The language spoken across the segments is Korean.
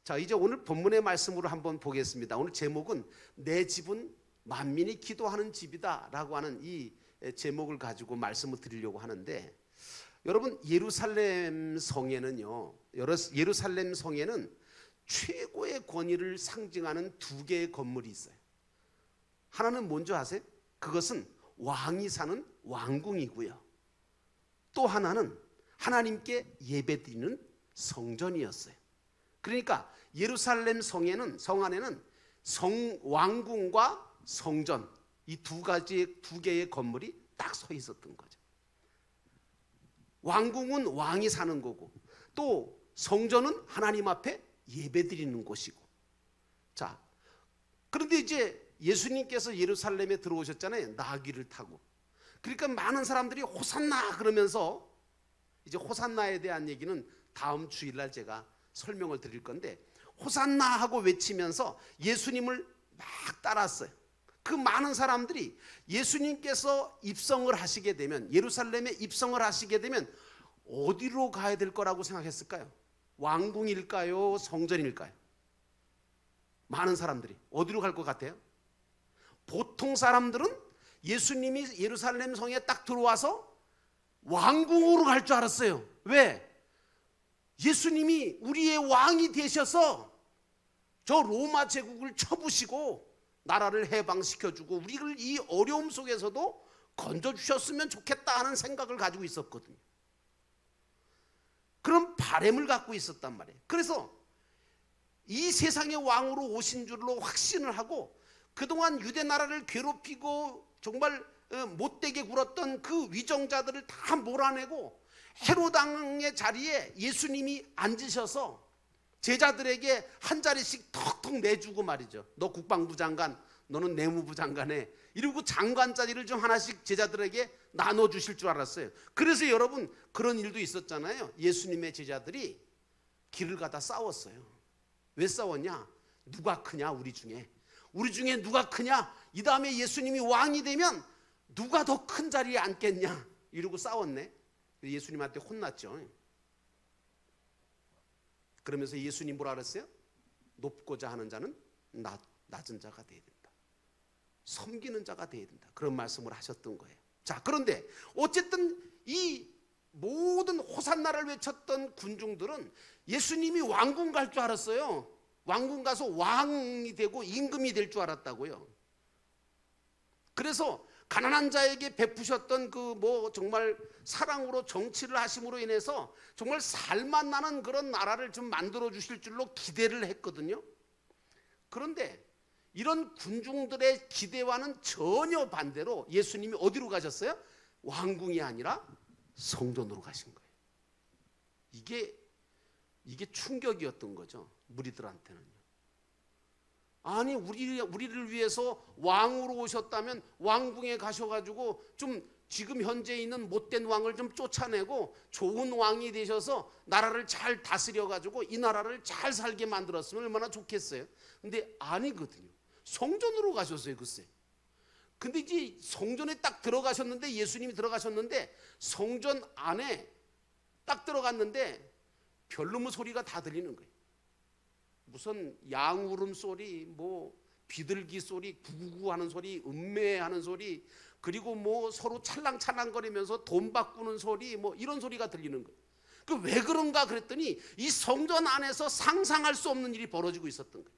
자, 이제 오늘 본문의 말씀으로 한번 보겠습니다. 오늘 제목은 내 집은 만민이 기도하는 집이다 라고 하는 이 제목을 가지고 말씀을 드리려고 하는데, 여러분, 예루살렘 성에는요, 예루살렘 성에는 최고의 권위를 상징하는 두 개의 건물이 있어요. 하나는 뭔지 아세요? 그것은 왕이 사는 왕궁이고요, 또 하나는 하나님께 예배드리는 성전이었어요. 그러니까 예루살렘 성에는, 성 안에는 왕궁과 성전, 이 두 개의 건물이 딱 서 있었던 거죠. 왕궁은 왕이 사는 거고, 또 성전은 하나님 앞에 예배드리는 곳이고. 자, 그런데 이제 예수님께서 예루살렘에 들어오셨잖아요, 나귀를 타고. 그러니까 많은 사람들이 호산나 그러면서, 이제 호산나에 대한 얘기는 다음 주일날 제가 설명을 드릴 건데, 호산나 하고 외치면서 예수님을 막 따랐어요. 그 많은 사람들이 예수님께서 입성을 하시게 되면, 예루살렘에 입성을 하시게 되면 어디로 가야 될 거라고 생각했을까요? 왕궁일까요? 성전일까요? 많은 사람들이 어디로 갈 것 같아요? 보통 사람들은 예수님이 예루살렘 성에 딱 들어와서 왕궁으로 갈 줄 알았어요. 왜? 예수님이 우리의 왕이 되셔서 저 로마 제국을 쳐부시고 나라를 해방시켜주고 우리를 이 어려움 속에서도 건져주셨으면 좋겠다 하는 생각을 가지고 있었거든요. 그런 바람을 갖고 있었단 말이에요. 그래서 이 세상의 왕으로 오신 줄로 확신을 하고, 그동안 유대 나라를 괴롭히고 정말 못되게 굴었던 그 위정자들을 다 몰아내고 헤롯 왕의 자리에 예수님이 앉으셔서 제자들에게 한 자리씩 턱턱 내주고 말이죠. 너 국방부 장관, 너는 내무부 장관에, 이러고 장관 자리를 좀 하나씩 제자들에게 나눠주실 줄 알았어요. 그래서 여러분, 그런 일도 있었잖아요. 예수님의 제자들이 길을 가다 싸웠어요. 왜 싸웠냐? 누가 크냐, 우리 중에 누가 크냐, 이 다음에 예수님이 왕이 되면 누가 더 큰 자리에 앉겠냐, 이러고 싸웠네. 예수님한테 혼났죠. 그러면서 예수님 뭐라 그랬어요? 높고자 하는 자는 낮은 자가 돼야 된다, 섬기는 자가 돼야 된다, 그런 말씀을 하셨던 거예요. 자, 그런데 어쨌든 이 모든 호산나를 외쳤던 군중들은 예수님이 왕궁 갈 줄 알았어요. 왕궁 가서 왕이 되고 임금이 될 줄 알았다고요. 그래서 가난한 자에게 베푸셨던 그 정말 사랑으로 정치를 하심으로 인해서 정말 살맛 나는 그런 나라를 좀 만들어 주실 줄로 기대를 했거든요. 그런데 이런 군중들의 기대와는 전혀 반대로 예수님이 어디로 가셨어요? 왕궁이 아니라 성전으로 가신 거예요. 이게 충격이었던 거죠, 무리들한테는요. 아니, 우리를 위해서 왕으로 오셨다면 왕궁에 가셔가지고 좀 지금 현재 있는 못된 왕을 좀 쫓아내고 좋은 왕이 되셔서 나라를 잘 다스려가지고 이 나라를 잘 살게 만들었으면 얼마나 좋겠어요. 근데 아니거든요. 성전으로 가셨어요, 글쎄. 근데 이제 성전에 딱 들어가셨는데, 예수님이 들어가셨는데 성전 안에 딱 들어갔는데 별놈의 소리가 다 들리는 거예요. 무슨 양 울음소리, 비둘기 소리, 구구구 하는 소리, 음매하는 소리, 그리고 서로 찰랑찰랑거리면서 돈 바꾸는 소리, 이런 소리가 들리는 거예요. 그 왜 그런가 그랬더니 이 성전 안에서 상상할 수 없는 일이 벌어지고 있었던 거예요.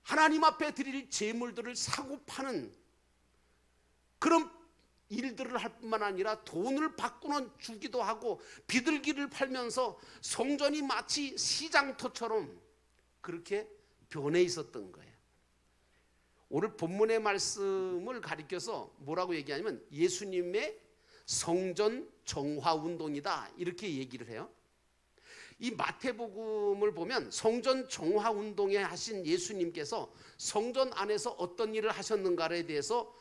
하나님 앞에 드릴 제물들을 사고 파는 그런 일들을 할 뿐만 아니라 돈을 바꾸는 주기도 하고 비둘기를 팔면서 성전이 마치 시장터처럼 그렇게 변해 있었던 거예요. 오늘 본문의 말씀을 가리켜서 뭐라고 얘기하냐면 예수님의 성전 정화 운동이다, 이렇게 얘기를 해요. 이 마태복음을 보면 성전 정화 운동에 하신 예수님께서 성전 안에서 어떤 일을 하셨는가에 대해서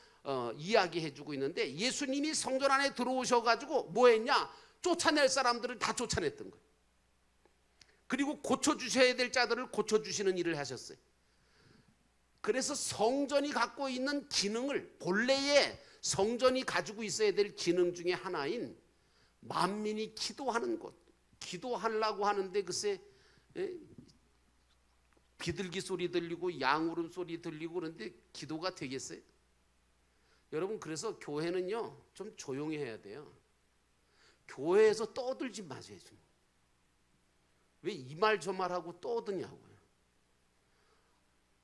이야기해 주고 있는데, 예수님이 성전 안에 들어오셔가지고 뭐 했냐? 쫓아낼 사람들을 다 쫓아냈던 거예요. 그리고 고쳐주셔야 될 자들을 고쳐주시는 일을 하셨어요. 그래서 성전이 갖고 있는 기능을, 본래의 성전이 가지고 있어야 될 기능 중에 하나인 만민이 기도하는 곳, 기도하려고 하는데 글쎄 예? 비둘기 소리 들리고 양 울음 소리 들리고 그런데 기도가 되겠어요? 여러분, 그래서 교회는요 좀 조용히 해야 돼요. 교회에서 떠들지 마세요. 왜 이 말 저 말하고 떠드냐고요.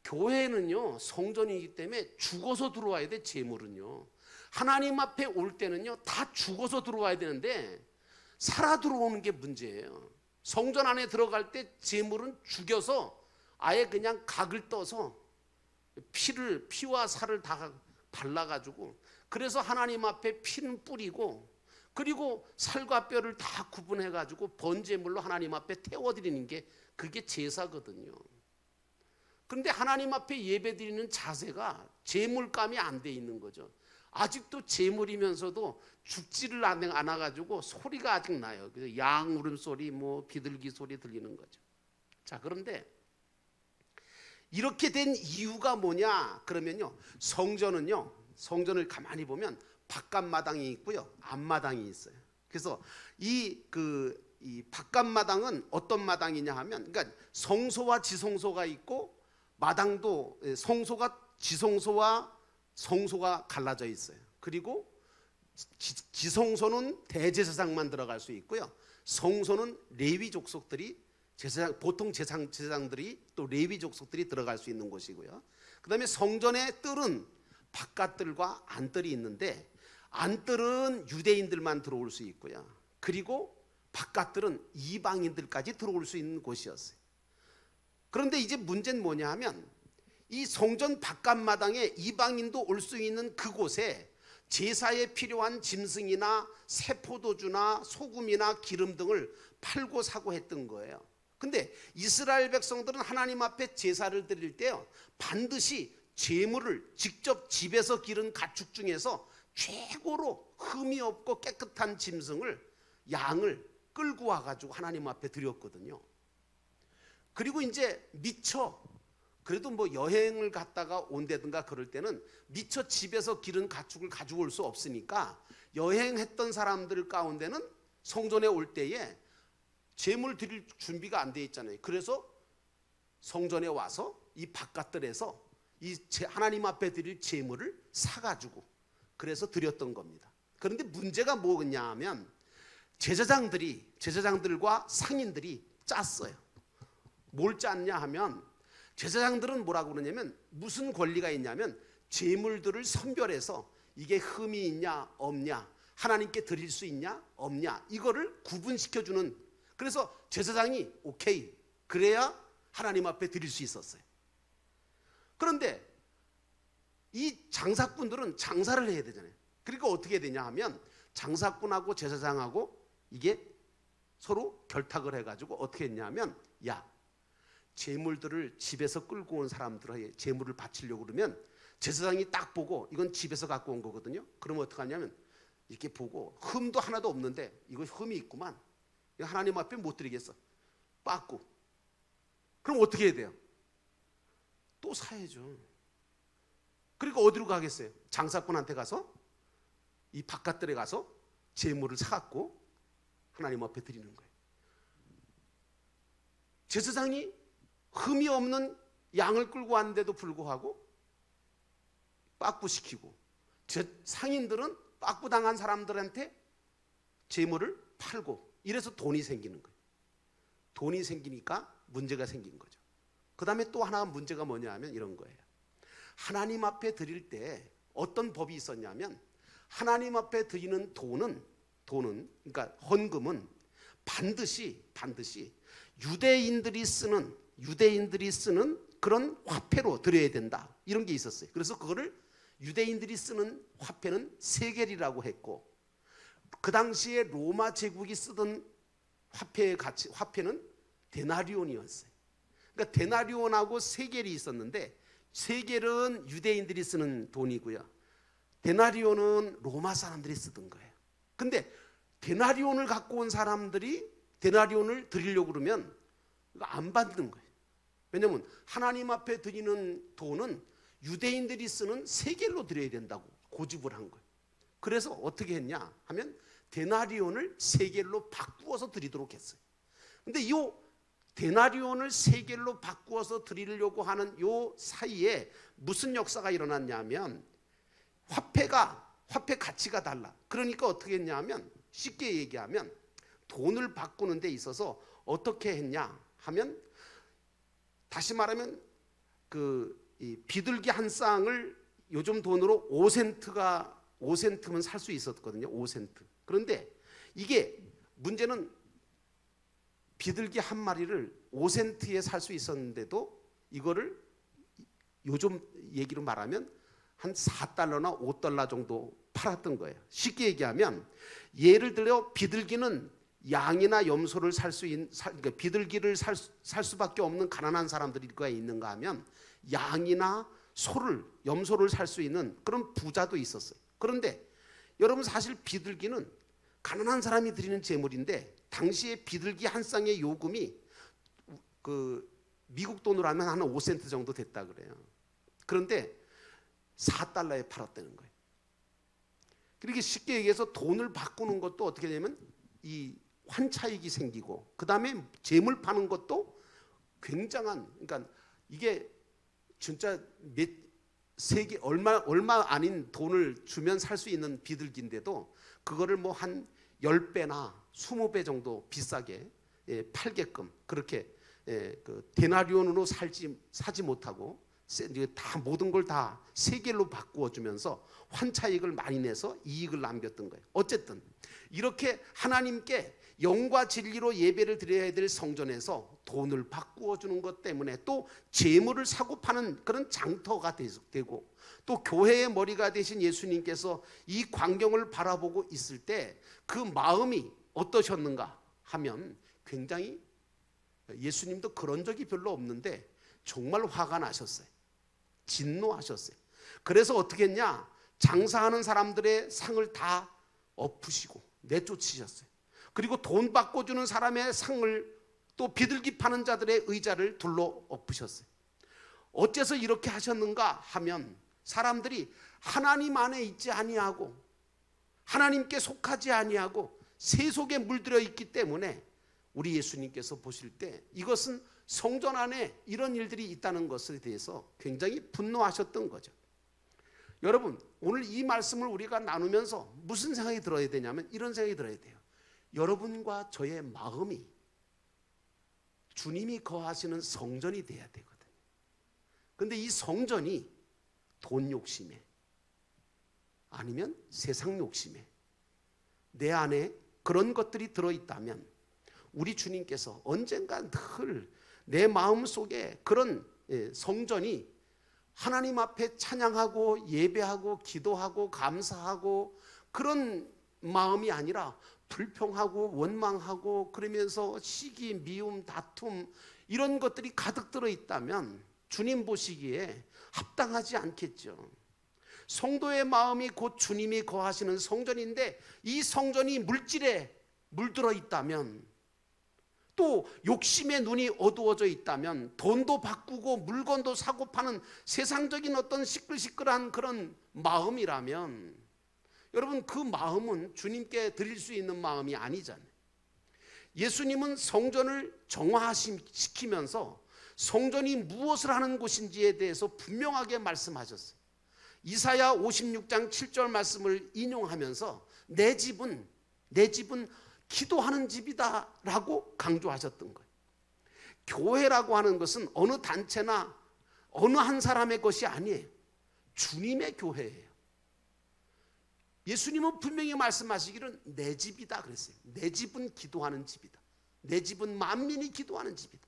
교회는요 성전이기 때문에 죽어서 들어와야 돼. 제물은요 하나님 앞에 올 때는요 다 죽어서 들어와야 되는데 살아 들어오는 게 문제예요. 성전 안에 들어갈 때 제물은 죽여서 아예 그냥 각을 떠서 피와 살을 다 발라가지고, 그래서 하나님 앞에 피는 뿌리고, 그리고 살과 뼈를 다 구분해가지고 번제물로 하나님 앞에 태워드리는 게 그게 제사거든요. 그런데 하나님 앞에 예배드리는 자세가 제물감이 안 돼 있는 거죠. 아직도 제물이면서도 죽지를 않아가지고 소리가 아직 나요. 그래서 양 울음소리, 비둘기 소리 들리는 거죠. 자, 그런데 이렇게 된 이유가 뭐냐 그러면요, 성전을 가만히 보면 바깥마당이 있고요, 앞마당이 있어요. 그래서 이 바깥마당은 어떤 마당이냐 하면, 그러니까 성소와 지성소가 있고, 마당도 지성소와 성소가 갈라져 있어요. 그리고 지성소는 대제사장만 들어갈 수 있고요, 성소는 레위 족속들이 보통 제사장들이 또 레위 족속들이 들어갈 수 있는 곳이고요. 그다음에 성전의 뜰은 바깥뜰과 안뜰이 있는데, 안뜰은 유대인들만 들어올 수 있고요, 그리고 바깥뜰은 이방인들까지 들어올 수 있는 곳이었어요. 그런데 이제 문제는 뭐냐 하면, 이 성전 바깥마당에 이방인도 올 수 있는 그곳에 제사에 필요한 짐승이나 새포도주나 소금이나 기름 등을 팔고 사고 했던 거예요. 근데 이스라엘 백성들은 하나님 앞에 제사를 드릴 때요 반드시 제물을 직접 집에서 기른 가축 중에서 최고로 흠이 없고 깨끗한 짐승을, 양을 끌고 와가지고 하나님 앞에 드렸거든요. 그리고 이제 미처 그래도 여행을 갔다가 온다든가 그럴 때는 미처 집에서 기른 가축을 가지고 올 수 없으니까, 여행했던 사람들 가운데는 성전에 올 때에 제물 드릴 준비가 안 돼 있잖아요. 그래서 성전에 와서 이 바깥들에서 이 하나님 앞에 드릴 제물을 사가지고 그래서 드렸던 겁니다. 그런데 문제가 뭐냐 하면, 제사장들과 상인들이 짰어요. 뭘 짰냐 하면, 제사장들은 뭐라고 그러냐면, 무슨 권리가 있냐면 제물들을 선별해서 이게 흠이 있냐 없냐, 하나님께 드릴 수 있냐 없냐, 이거를 구분시켜주는, 그래서 제사장이 오케이 그래야 하나님 앞에 드릴 수 있었어요. 그런데 이 장사꾼들은 장사를 해야 되잖아요. 그러니까 어떻게 되냐 하면, 장사꾼하고 제사장하고 이게 서로 결탁을 해가지고 어떻게 했냐면, 야, 제물들을 집에서 끌고 온 사람들에게 제물을 바치려고 그러면 제사장이 딱 보고 이건 집에서 갖고 온 거거든요. 그러면 어떡하냐면, 이렇게 보고 흠도 하나도 없는데 이거 흠이 있구만, 하나님 앞에 못 드리겠어, 빠꾸. 그럼 어떻게 해야 돼요? 또 사야죠. 그러니까 어디로 가겠어요? 장사꾼한테 가서 이 바깥들에 가서 제물을 사갖고 하나님 앞에 드리는 거예요. 제사장이 흠이 없는 양을 끌고 왔는데도 불구하고 빠꾸시키고, 상인들은 빠꾸 당한 사람들한테 제물을 팔고, 이래서 돈이 생기는 거예요. 돈이 생기니까 문제가 생긴 거죠. 그 다음에 또 하나 문제가 뭐냐 하면 이런 거예요. 하나님 앞에 드릴 때 어떤 법이 있었냐면, 하나님 앞에 드리는 돈은 그러니까 헌금은 반드시 유대인들이 쓰는 그런 화폐로 드려야 된다, 이런 게 있었어요. 그래서 그거를 유대인들이 쓰는 화폐는 세겔이라고 했고, 그 당시에 로마 제국이 쓰던 화폐는 데나리온이었어요. 그러니까 데나리온하고 세겔이 있었는데, 세겔은 유대인들이 쓰는 돈이고요, 데나리온은 로마 사람들이 쓰던 거예요. 근데 데나리온을 갖고 온 사람들이 데나리온을 드리려고 그러면 이거 안 받는 거예요. 왜냐하면 하나님 앞에 드리는 돈은 유대인들이 쓰는 세겔로 드려야 된다고 고집을 한 거예요. 그래서 어떻게 했냐 하면 데나리온을 세겔로 바꾸어서 드리도록 했어요. 근데 이 데나리온을 세겔로 바꾸어서 드리려고 하는 요 사이에 무슨 역사가 일어났냐면 화폐 가치가 달라. 그러니까 어떻게 했냐면 쉽게 얘기하면 돈을 바꾸는 데 있어서 어떻게 했냐 하면 다시 말하면 이 비둘기 한 쌍을 요즘 돈으로 5센트면 살 수 있었거든요. 5센트. 그런데 이게 문제는 비둘기 한 마리를 5센트에 살 수 있었는데도 이거를 요즘 얘기로 말하면 한 4달러나 5달러 정도 팔았던 거예요. 쉽게 얘기하면 예를 들어 비둘기는 양이나 염소를 그러니까 비둘기를 살 수밖에 없는 가난한 사람들이 있는가 하면 양이나 염소를 살 수 있는 그런 부자도 있었어요. 그런데 여러분 사실 비둘기는 가난한 사람이 드리는 재물인데 당시에 비둘기 한 쌍의 요금이 미국 돈으로 하면 한 5센트 정도 됐다 그래요. 그런데 4달러에 팔았다는 거예요. 그렇게 쉽게 얘기해서 돈을 바꾸는 것도 어떻게 되냐면 이 환차익이 생기고 그 다음에 재물 파는 것도 굉장한, 그러니까 이게 진짜 세계 얼마 아닌 돈을 주면 살 수 있는 비둘기인데도 그거를 뭐 한 10배나 20배 정도 비싸게 팔게끔 그렇게 데나리온으로 사지 못하고 다 모든 걸 다 세겔로 바꾸어 주면서 환차익을 많이 내서 이익을 남겼던 거예요. 어쨌든 이렇게 하나님께 영과 진리로 예배를 드려야 될 성전에서 돈을 바꾸어 주는 것 때문에 또 재물을 사고 파는 그런 장터가 되고 또 교회의 머리가 되신 예수님께서 이 광경을 바라보고 있을 때 그 마음이 어떠셨는가 하면 굉장히, 예수님도 그런 적이 별로 없는데 정말 화가 나셨어요. 진노하셨어요. 그래서 어떻게 했냐, 장사하는 사람들의 상을 다 엎으시고 내쫓으셨어요. 그리고 돈 바꿔주는 사람의 상을 또 비둘기 파는 자들의 의자를 둘러 엎으셨어요. 어째서 이렇게 하셨는가 하면 사람들이 하나님 안에 있지 아니하고 하나님께 속하지 아니하고 세속에 물들어 있기 때문에 우리 예수님께서 보실 때 이것은 성전 안에 이런 일들이 있다는 것에 대해서 굉장히 분노하셨던 거죠. 여러분, 오늘 이 말씀을 우리가 나누면서 무슨 생각이 들어야 되냐면 이런 생각이 들어야 돼요. 여러분과 저의 마음이 주님이 거하시는 성전이 돼야 되거든요. 그런데 이 성전이 돈 욕심에 아니면 세상 욕심에 내 안에 그런 것들이 들어있다면 우리 주님께서 언젠가 늘 내 마음 속에 그런 성전이 하나님 앞에 찬양하고 예배하고 기도하고 감사하고 그런 마음이 아니라 불평하고 원망하고 그러면서 시기, 미움, 다툼 이런 것들이 가득 들어있다면 주님 보시기에 합당하지 않겠죠. 성도의 마음이 곧 주님이 거하시는 성전인데 이 성전이 물질에 물들어 있다면 또 욕심의 눈이 어두워져 있다면 돈도 바꾸고 물건도 사고 파는 세상적인 어떤 시끌시끌한 그런 마음이라면 여러분 그 마음은 주님께 드릴 수 있는 마음이 아니잖아요. 예수님은 성전을 정화시키면서 성전이 무엇을 하는 곳인지에 대해서 분명하게 말씀하셨어요. 이사야 56장 7절 말씀을 인용하면서 내 집은 기도하는 집이다 라고 강조하셨던 거예요. 교회라고 하는 것은 어느 단체나 어느 한 사람의 것이 아니에요. 주님의 교회예요. 예수님은 분명히 말씀하시기를 내 집이다 그랬어요. 내 집은 기도하는 집이다. 내 집은 만민이 기도하는 집이다.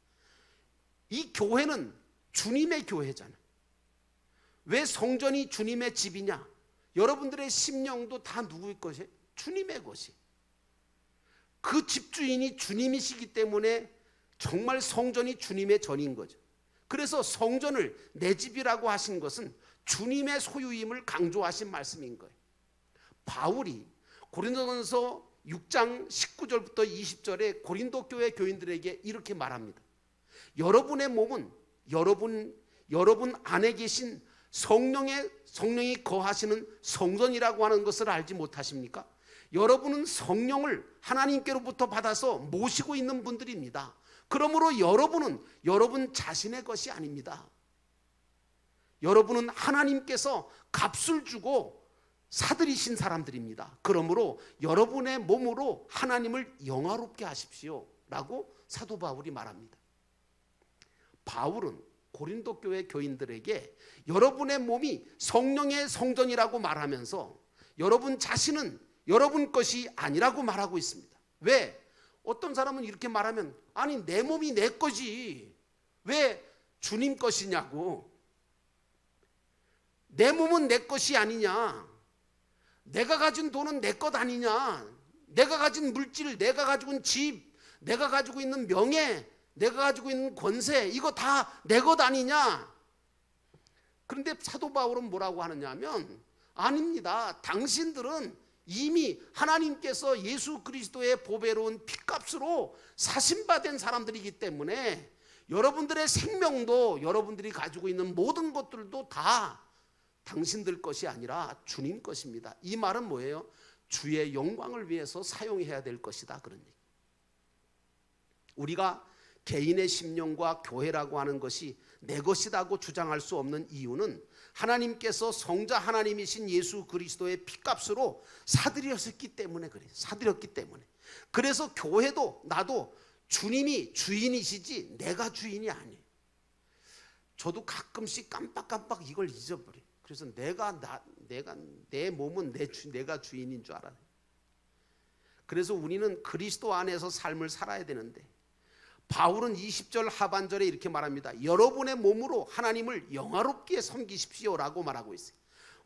이 교회는 주님의 교회잖아요. 왜 성전이 주님의 집이냐? 여러분들의 심령도 다 누구의 것이에요? 주님의 것이. 그 집주인이 주님이시기 때문에 정말 성전이 주님의 전인 거죠. 그래서 성전을 내 집이라고 하신 것은 주님의 소유임을 강조하신 말씀인 거예요. 바울이 고린도전서 6장 19절부터 20절에 고린도 교회 교인들에게 이렇게 말합니다. 여러분의 몸은 여러분 안에 계신 성령이 거하시는 성전이라고 하는 것을 알지 못하십니까? 여러분은 성령을 하나님께로부터 받아서 모시고 있는 분들입니다. 그러므로 여러분은 여러분 자신의 것이 아닙니다. 여러분은 하나님께서 값을 주고 사들이신 사람들입니다. 그러므로 여러분의 몸으로 하나님을 영화롭게 하십시오 라고 사도 바울이 말합니다. 바울은 고린도 교회 교인들에게 여러분의 몸이 성령의 성전이라고 말하면서 여러분 자신은 여러분 것이 아니라고 말하고 있습니다. 왜? 어떤 사람은 이렇게 말하면 아니 내 몸이 내 거지 왜 주님 것이냐고. 내 몸은 내 것이 아니냐. 내가 가진 돈은 내 것 아니냐. 내가 가진 물질, 내가 가지고 있는 집, 내가 가지고 있는 명예, 내가 가지고 있는 권세, 이거 다 내 것 아니냐. 그런데 사도 바울은 뭐라고 하느냐 하면 아닙니다. 당신들은 이미 하나님께서 예수 그리스도의 보배로운 피값으로 사신받은 사람들이기 때문에 여러분들의 생명도 여러분들이 가지고 있는 모든 것들도 다 당신들 것이 아니라 주님 것입니다. 이 말은 뭐예요? 주의 영광을 위해서 사용해야 될 것이다, 그런 얘기. 우리가 개인의 심령과 교회라고 하는 것이 내 것이라고 주장할 수 없는 이유는 하나님께서 성자 하나님이신 예수 그리스도의 피값으로 사들였기 때문에 그래요. 사들였기 때문에. 그래서 교회도 나도 주님이 주인이시지 내가 주인이 아니에요. 저도 가끔씩 깜빡깜빡 이걸 잊어버려요. 그래서 내 몸은 내가 주인인 줄 알아요. 그래서 우리는 그리스도 안에서 삶을 살아야 되는데 바울은 20절 하반절에 이렇게 말합니다. 여러분의 몸으로 하나님을 영화롭게 섬기십시오라고 말하고 있어요.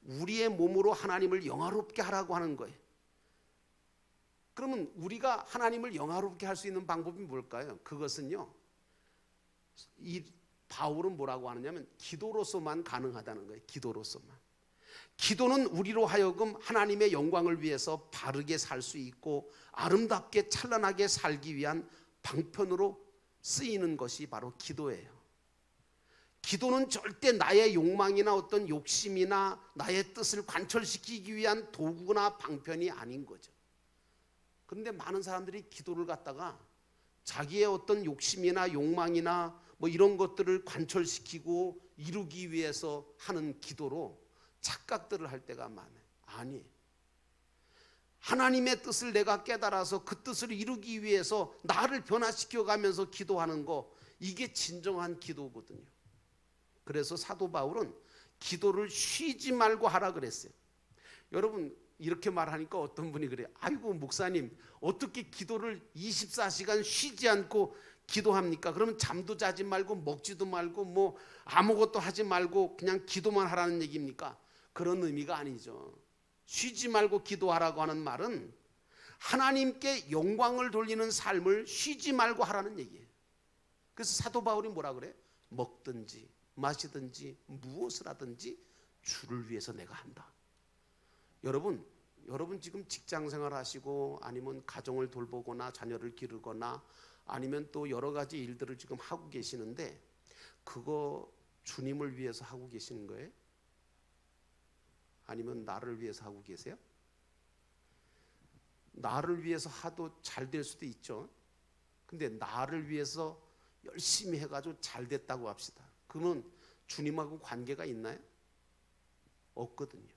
우리의 몸으로 하나님을 영화롭게 하라고 하는 거예요. 그러면 우리가 하나님을 영화롭게 할 수 있는 방법이 뭘까요? 그것은요, 이 바울은 뭐라고 하느냐면 기도로서만 가능하다는 거예요. 기도로서만. 기도는 우리로 하여금 하나님의 영광을 위해서 바르게 살 수 있고 아름답게 찬란하게 살기 위한 방편으로 쓰이는 것이 바로 기도예요. 기도는 절대 나의 욕망이나 어떤 욕심이나 나의 뜻을 관철시키기 위한 도구나 방편이 아닌 거죠. 그런데 많은 사람들이 기도를 갖다가 자기의 어떤 욕심이나 욕망이나 뭐 이런 것들을 관철시키고 이루기 위해서 하는 기도로 착각들을 할 때가 많아요. 아니, 하나님의 뜻을 내가 깨달아서 그 뜻을 이루기 위해서 나를 변화시켜 가면서 기도하는 거, 이게 진정한 기도거든요. 그래서 사도 바울은 기도를 쉬지 말고 하라 그랬어요. 여러분 이렇게 말하니까 어떤 분이 그래요. 아이고 목사님 어떻게 기도를 24시간 쉬지 않고 기도합니까? 그러면 잠도 자지 말고 먹지도 말고 뭐 아무것도 하지 말고 그냥 기도만 하라는 얘기입니까? 그런 의미가 아니죠. 쉬지 말고 기도하라고 하는 말은 하나님께 영광을 돌리는 삶을 쉬지 말고 하라는 얘기예요. 그래서 사도 바울이 뭐라 그래? 먹든지 마시든지 무엇을 하든지 주를 위해서 내가 한다. 여러분 지금 직장생활 하시고 아니면 가정을 돌보거나 자녀를 기르거나 아니면 또 여러 가지 일들을 지금 하고 계시는데 그거 주님을 위해서 하고 계시는 거예요? 아니면 나를 위해서 하고 계세요? 나를 위해서 하도 잘 될 수도 있죠. 근데 나를 위해서 열심히 해가지고 잘 됐다고 합시다. 그러면 주님하고 관계가 있나요? 없거든요.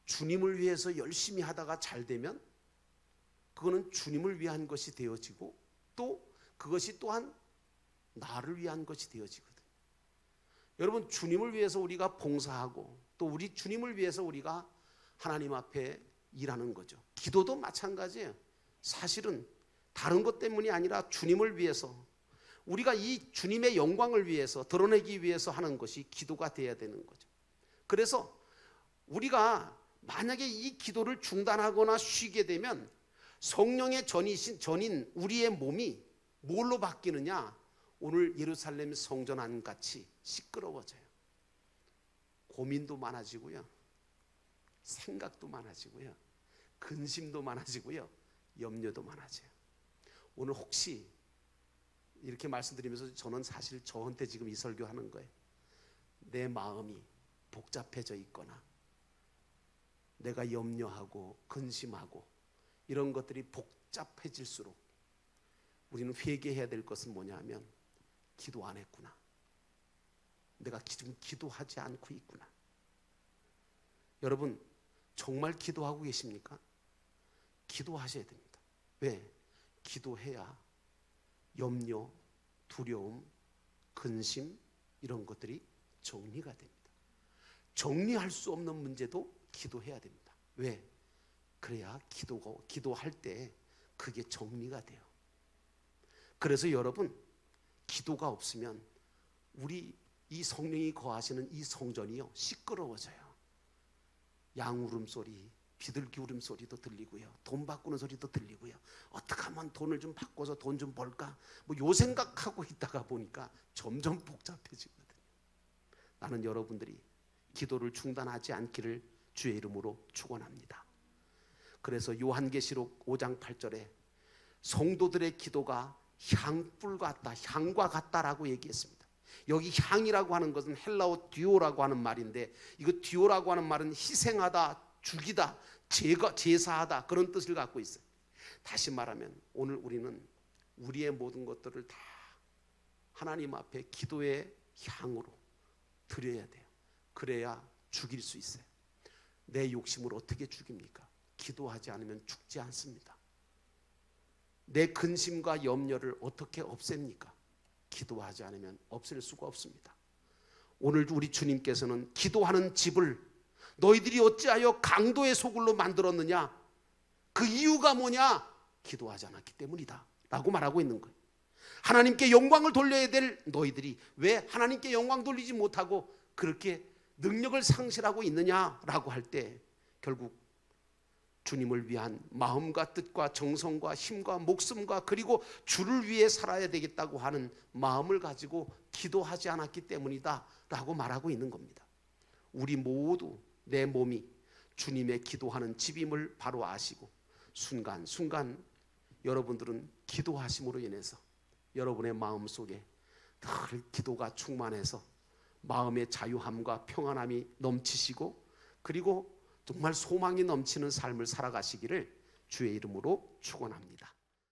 주님을 위해서 열심히 하다가 잘 되면 그거는 주님을 위한 것이 되어지고 또 그것이 또한 나를 위한 것이 되어지거든요. 여러분 주님을 위해서 우리가 봉사하고 또 우리 주님을 위해서 우리가 하나님 앞에 일하는 거죠. 기도도 마찬가지예요. 사실은 다른 것 때문이 아니라 주님을 위해서 우리가 이 주님의 영광을 위해서 드러내기 위해서 하는 것이 기도가 돼야 되는 거죠. 그래서 우리가 만약에 이 기도를 중단하거나 쉬게 되면 성령의 전인 우리의 몸이 뭘로 바뀌느냐? 오늘 예루살렘 성전 안 같이 시끄러워져요. 고민도 많아지고요. 생각도 많아지고요. 근심도 많아지고요. 염려도 많아져요. 오늘 혹시 이렇게 말씀드리면서 저는 사실 저한테 지금 이 설교하는 거예요. 내 마음이 복잡해져 있거나 내가 염려하고 근심하고 이런 것들이 복잡해질수록 우리는 회개해야 될 것은 뭐냐 하면 기도 안 했구나. 내가 지금 기도하지 않고 있구나. 여러분 정말 기도하고 계십니까? 기도하셔야 됩니다. 왜? 기도해야 염려, 두려움, 근심 이런 것들이 정리가 됩니다. 정리할 수 없는 문제도 기도해야 됩니다. 왜? 그래야 기도할 때 그게 정리가 돼요. 그래서 여러분 기도가 없으면 우리 이 성령이 거하시는 이 성전이요 시끄러워져요. 양 울음소리, 비둘기 울음소리도 들리고요, 돈 바꾸는 소리도 들리고요, 어떻게 하면 돈을 좀 바꿔서 돈 좀 벌까 뭐 요 생각하고 있다가 보니까 점점 복잡해지거든요. 나는 여러분들이 기도를 중단하지 않기를 주의 이름으로 축원합니다. 그래서 요한계시록 5장 8절에 성도들의 기도가 향불 같다, 향과 같다라고 얘기했습니다. 여기 향이라고 하는 것은 헬라어 듀오라고 하는 말인데, 이거 듀오라고 하는 말은 희생하다, 죽이다, 제사하다 그런 뜻을 갖고 있어요. 다시 말하면 오늘 우리는 우리의 모든 것들을 다 하나님 앞에 기도의 향으로 드려야 돼요. 그래야 죽일 수 있어요. 내 욕심을 어떻게 죽입니까? 기도하지 않으면 죽지 않습니다. 내 근심과 염려를 어떻게 없앱니까? 기도하지 않으면 없앨 수가 없습니다. 오늘 우리 주님께서는 기도하는 집을 너희들이 어찌하여 강도의 소굴로 만들었느냐? 그 이유가 뭐냐? 기도하지 않았기 때문이다 라고 말하고 있는 거예요. 하나님께 영광을 돌려야 될 너희들이 왜 하나님께 영광 돌리지 못하고 그렇게 능력을 상실하고 있느냐라고 할 때 결국 주님을 위한 마음과 뜻과 정성과 힘과 목숨과 그리고 주를 위해 살아야 되겠다고 하는 마음을 가지고 기도하지 않았기 때문이다 라고 말하고 있는 겁니다. 우리 모두 내 몸이 주님의 기도하는 집임을 바로 아시고 순간순간 여러분들은 기도하심으로 인해서 여러분의 마음속에 늘 기도가 충만해서 마음의 자유함과 평안함이 넘치시고 그리고 정말 소망이 넘치는 삶을 살아가시기를 주의 이름으로 축원합니다.